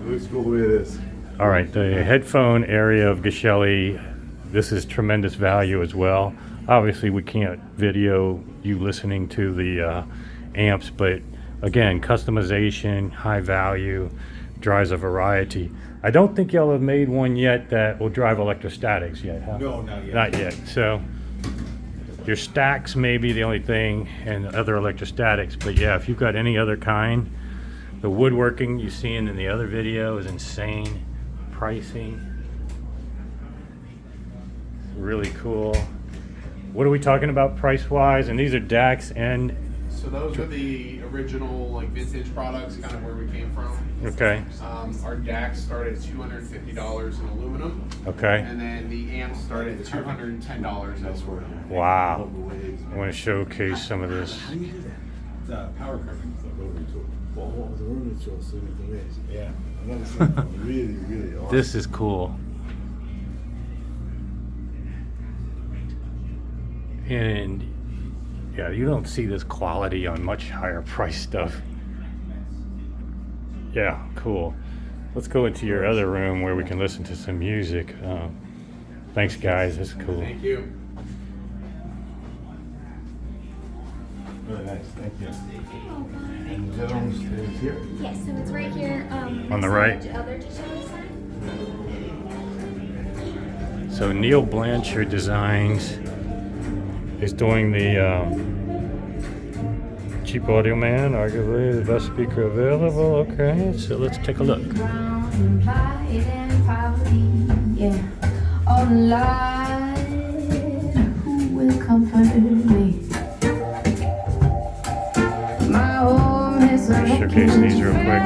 It looks cool the way it is. All right, the headphone area of Geshelli, this is tremendous value as well. Obviously, we can't video you listening to the amps, but again, customization, high value, drives a variety. I don't think y'all have made one yet that will drive electrostatics yet, huh? No, not yet. Not yet. So your stacks may be the only thing and other electrostatics, but yeah, if you've got any other kind, the woodworking you seen in the other video is insane. Pricing, really cool. What are we talking about price-wise? And these are DACs and... So those are the original, like, vintage products, kind of where we came from. Okay. Our DACs started at $250 in aluminum. Okay. And then the amps started at $210 elsewhere. Wow. I want to showcase some of this. How do you do that? The power carving, the rotary tool. Well, the rotary tool, so everything is. Yeah. I've never seen that. Really, really awesome. This is cool. And yeah, you don't see this quality on much higher price stuff. Yeah, cool. Let's go into your other room where we can listen to some music. Thanks, guys. That's cool. Thank you. Really nice, thank you. And the other one is here? Yes, so it's right here. On the right. The other Geshelli side. So Neil Blanchard Designs is doing the cheap audio man, arguably the best speaker available. Okay, so let's take a look. Showcase these real quick.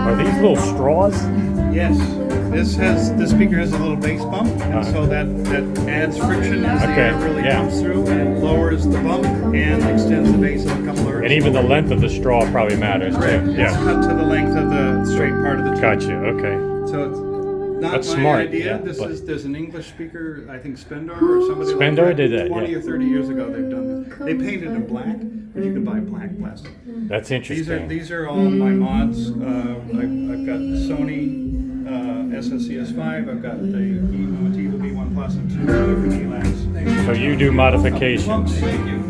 Are these little straws? Yes, this speaker has a little bass bump, and so that adds friction as the air really comes through, and it lowers the bump and extends the bass a couple of hertz. And even the length of the straw probably matters too. Right. It's cut to the length of the straight part of the tube. Gotcha. Okay. So it's not That's my smart, idea. yeah, There's an English speaker, I think Spendor or somebody Spendor like that. did that, 20 yeah. or 30 years ago they've done this. They painted in black, but you can buy black plastic. That's interesting. These are all my mods. I've got the Sony SSCS5. I've got the Motiva B1 Plus and 2 different E-Labs. So you do modifications. Thank you.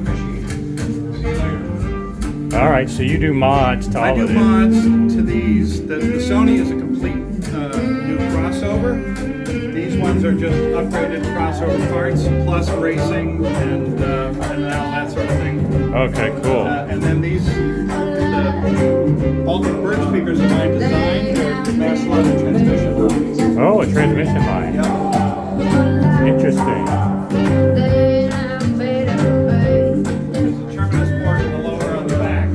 All right, so you do mods to all I of do it. mods to these. The Sony is a complete new crossover. These ones are just upgraded crossover parts, plus racing and all that sort of thing. Okay, cool. And then these, the Baltic Birch speakers are my design. They're mass line transmission lines. Oh, a transmission line. Interesting. There's a terminus port in the lower on the back.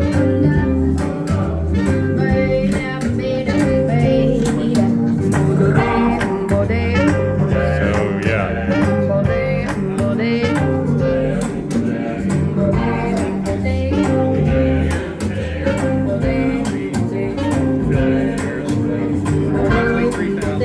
So yeah. Roughly 3,000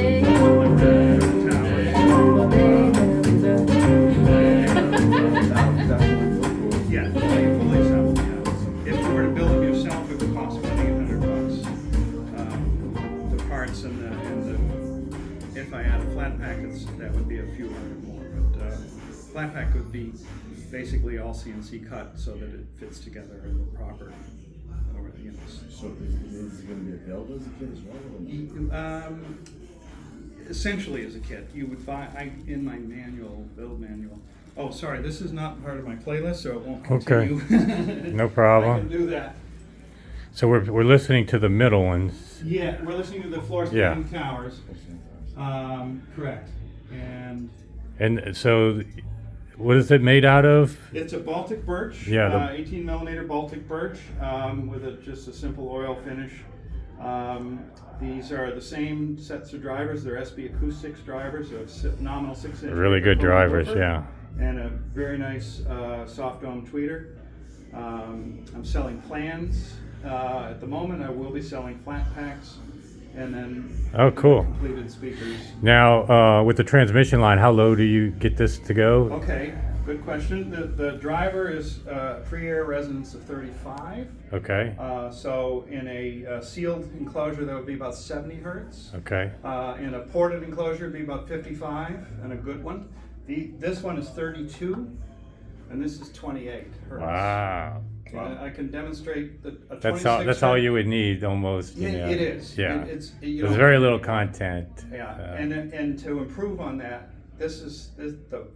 Yeah, fully assembled, yeah. If you were to build them yourself, it would cost about $800. The parts and the if I had a flat pack, that would be a few hundred more. But flat pack would be basically all CNC cut so that it fits together in the proper, you know. So is it going to be available as a kit as well? Or no? Essentially as a kit. You would buy, in my build manual. Oh, sorry, this is not part of my playlist, so it won't continue. Okay. No I problem. can do that. So we're listening to the middle ones. Yeah, we're listening to the floor spanning towers. Correct. And so, what is it made out of? It's a Baltic birch, Yeah, 18 millimeter Baltic birch, with just a simple oil finish. These are the same sets of drivers. They're SB Acoustics drivers, so it's nominal 6-inch. Really good drivers, woofer, yeah. And a very nice soft dome tweeter. I'm selling plans at the moment. I will be selling flat packs and then Oh, cool. completed speakers. Now, with the transmission line, how low do you get this to go? Okay, good question. The driver is free air resonance of 35. Okay. So in a sealed enclosure, that would be about 70 hertz. Okay. In a ported enclosure, it'd be about 55, and a good one. This one is 32, and this is 28 hertz. Wow. And I can demonstrate that a 26 That's all hertz- you would need almost. Yeah, you know. it is. Yeah. You There's don't- very little content. Yeah, Uh, and to improve on that,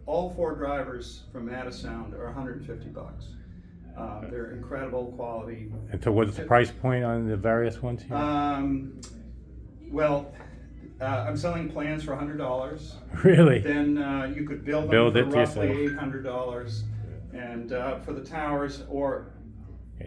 all 4 drivers from Sound are $150. They're incredible quality. and so what's the price point on the various ones here? Well, I'm selling plans for $100. Really? Then you could build them Build for it roughly yourself. $800, and for the towers, or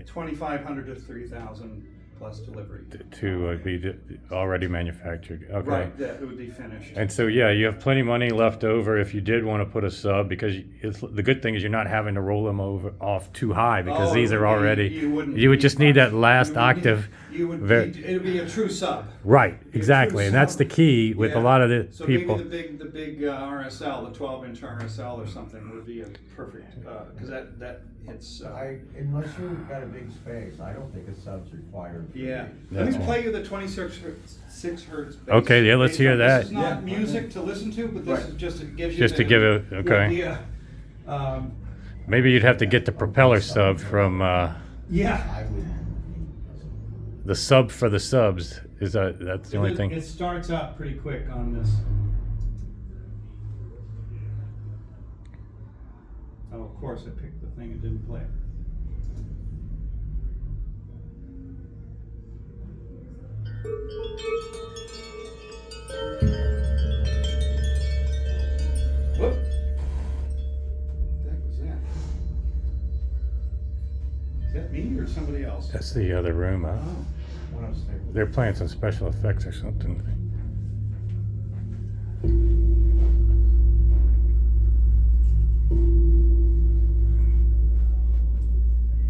$2,500 to $3,000 plus delivery. To be already manufactured. Okay. Right, that would be finished. And so, yeah, you have plenty of money left over if you did want to put a sub, because the good thing is you're not having to roll them off too high, because Oh, these it are would be- already. wouldn't You would need just need much. that last You would need- octave. You would Ver- need, it would be a true sub. Right, Be a exactly, true and that's sub. the key with a Yeah. lot of the So people. maybe the big RSL, the 12-inch RSL or something would be a perfect, because that hits. Unless you've got a big space, I don't think a sub's required. Yeah. That's Let me right. play you the 26 hertz. Bass, Okay, yeah, let's bass hear drum. that. This is not Yeah. music to listen to, but this Right. is just to give you Just to give it- the okay. idea. Maybe you'd have to get the propeller sub from Yeah. I would. the sub for the subs. That's the only thing? It starts out pretty quick on this. Oh, of course, I picked the thing and didn't play it. Whoop. What the heck was that? Is that me or somebody else? That's the other room. Huh? Oh. One upstairs. They're playing some special effects or something.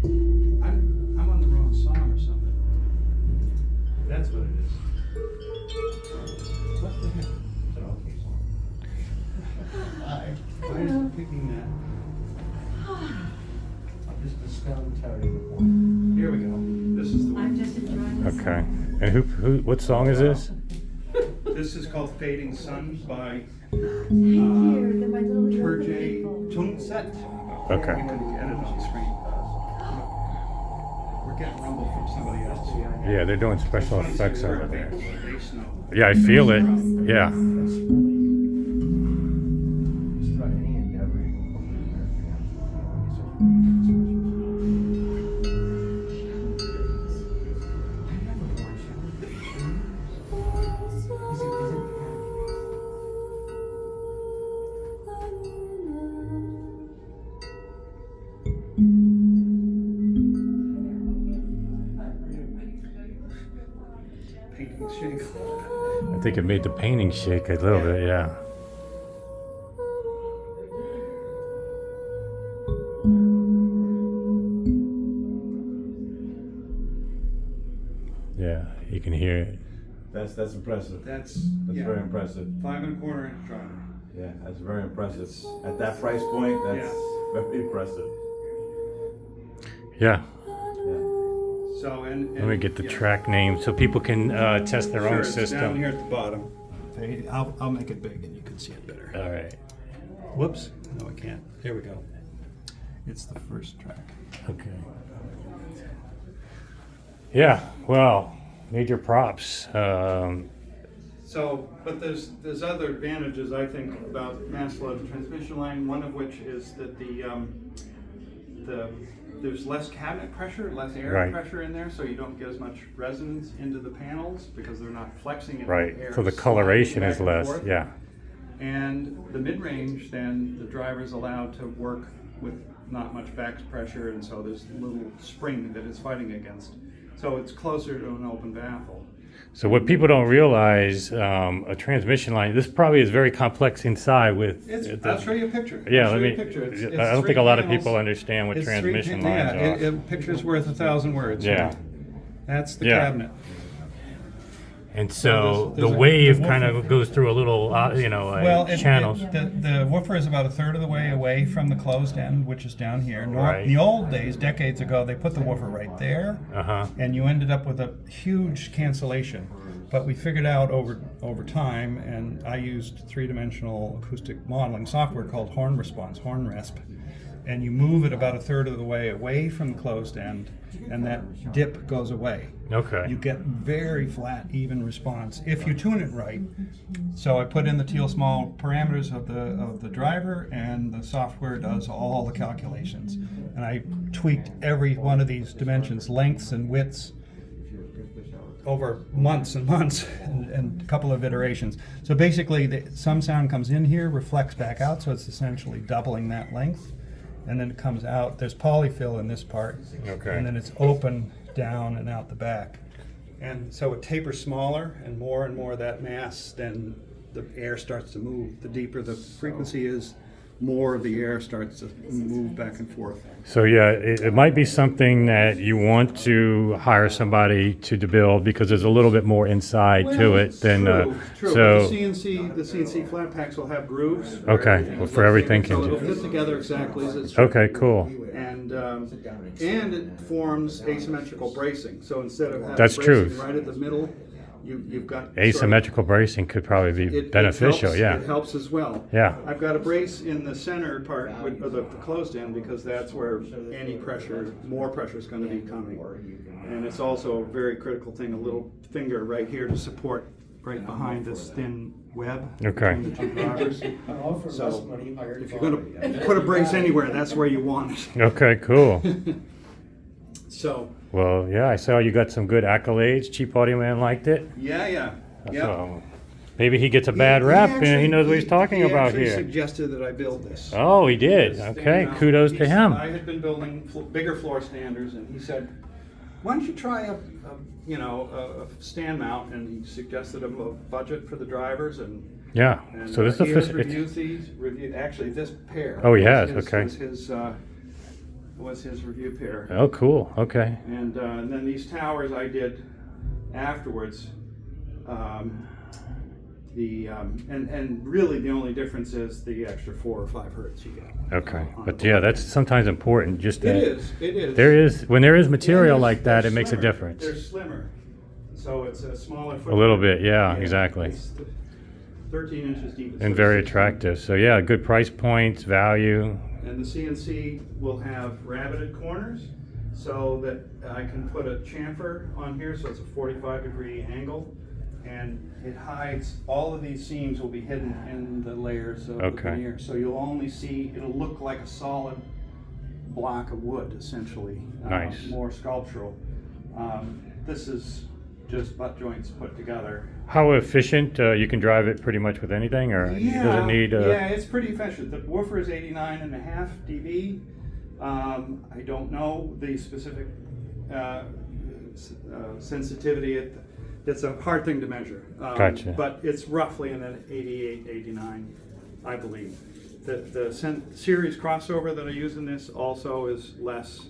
I'm on the wrong song or something. That's what it is. What the heck? It's an okay song. Why is it picking that? I'm just a stone telling you the point. Here we go. This is the I'm one. just enjoying this. Okay. And what song is this? This is called Fading Sun by Thank you. They're my little Turjay people. Tunset. Okay. We can get it on screen. We're getting rumble from somebody else. Yeah, they're doing special It's effects funny, over so there. bass note. Yeah, I feel it. Yeah. Just try any endeavor. Painting shake. I think it made the painting shake a little bit, yeah. Yeah, you can hear it. That's impressive. That's That's yeah, very impressive. 5 1/4 inch driver. Yeah, that's very impressive. At that price point, that's very impressive. Yeah. Yeah. So and Let me get the yeah. track name so people can test their Sure, own it's down system. here at the bottom. I'll make it big and you can see it better. All right. Whoops. No, I can't. There we go. It's the first track. Okay. Yeah, well, major props. So, but there's other advantages I think about mass flow transmission line. One of which is that there's less cabinet pressure, less air Right. pressure in there, so you don't get as much resonance into the panels because they're not flexing it. Right, air so the sliding coloration back is and less, forth. yeah. And the mid-range, then the driver's allowed to work with not much back pressure, and so there's little spring that it's fighting against. So it's closer to an open baffle. So what people don't realize, a transmission line, this probably is very complex inside with. I'll show you a picture. Yeah, I'll show let you me, a picture. It's I don't think a three lot of panels. people understand what It's transmission three, lines yeah, are. a picture's worth 1,000 words. Yeah. That's the Yeah. cabinet. And so there's the a- wave the kind woofer- of goes through a little, channels. The woofer is about a third of the way away from the closed end, which is down here. Right. In the old days, decades ago, they put the woofer right there, Uh-huh. and you ended up with a huge cancellation. But we figured out over time, and I used three-dimensional acoustic modeling software called Horn Response, Horn Resp, and you move it about a third of the way away from the closed end, and that dip goes away. Okay. You get very flat, even response if you tune it right. So I put in the teal small parameters of the driver, and the software does all the calculations. And I tweaked every one of these dimensions, lengths and widths, over months and months and a couple of iterations. So basically, some sound comes in here, reflects back out, so it's essentially doubling that length. And then it comes out. There's polyfill in this part. Okay. And then it's open down and out the back. And so it tapers smaller, and more of that mass, then the air starts to move. The deeper the frequency is, more of the air starts to move back and forth. So yeah, it might be something that you want to hire somebody to build because there's a little bit more inside to it than True. so. The CNC flat packs will have grooves. Okay, well, for everything So can it'll do. fit together exactly as it's should. Okay, cool. And it forms asymmetrical bracing. So instead of having That's bracing true. right at the middle, you've got sort of- Asymmetrical bracing could probably be It beneficial. helps, Yeah. it helps as well. Yeah. I've got a brace in the center part of the closed end because that's where any pressure, more pressure is going to be coming. And it's also a very critical thing, a little finger right here to support right behind this thin web. Okay. Between the two drivers. So if you're going to put a brace anywhere, that's where you want it. Okay, cool. So Well, yeah, I saw you got some good accolades. Cheap Audio Man liked it. yeah. So maybe he gets a bad rap and he knows what he's talking about He here. suggested that I build this. Oh, he did. Stand Okay, mount. kudos to him. I had been building bigger floor standers, and he said, "Why don't you try a stand mount?" And he suggested a budget for the drivers, and Yeah. So this he has is reviewed actually this pair. Oh, he has, was his- okay. was his review pair, Oh, cool. Okay. and then these towers I did afterwards. And really the only difference is the extra 4 or 5 hertz you get. Okay. But yeah, that's sometimes important. Just that It is. there is when there is material And like that, they're it makes a slimmer. difference. They're slimmer, so it's a smaller A footprint. little bit. Yeah. Exactly. It's 13 inches deep. And very attractive. So yeah, good price points, value. And the CNC will have rabbited corners, so that I can put a chamfer on here, so it's a 45-degree angle, and it hides, all of these seams will be hidden in the layers of the Okay. veneer. So you'll only see, it'll look like a solid block of wood, essentially. Nice. More sculptural. This is just butt joints put together. How efficient? You can drive it pretty much with anything, or does it need? Yeah, it's pretty efficient. The woofer is 89.5 dB. I don't know the specific sensitivity. It's a hard thing to measure. Gotcha. But it's roughly in an 88, 89, I believe. The series crossover that I use in this also is less.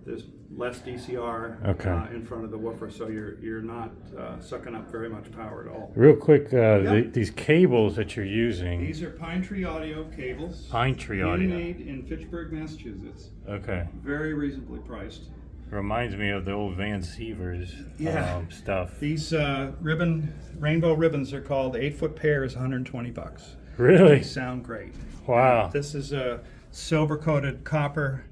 There's less DCR Okay. in front of the woofer, so you're not sucking up very much power at all. Real quick, Yep. these cables that you're using. These are Pine Tree Audio cables. Pine Tree Audio. Made in Fitchburg, Massachusetts. Okay. Very reasonably priced. Reminds me of the old Van Sievers stuff. These rainbow ribbons are called 8-foot pair is $120. Really? They sound great. Wow. This is a silver coated copper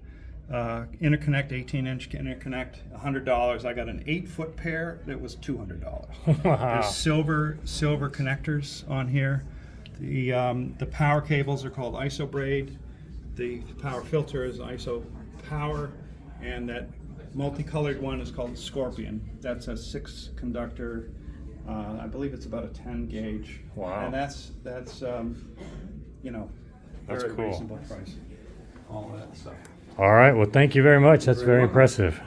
interconnect, 18-inch interconnect, $100. I got an 8-foot pair that was $200. Wow. There's silver connectors on here. The power cables are called ISO braid. The power filter is ISO power, and that multicolored one is called Scorpion. That's a 6-conductor. I believe it's about a 10 gauge. Wow. And that's That's very cool. reasonable price. All that stuff. All right. Well, thank you very much. That's very welcome. impressive.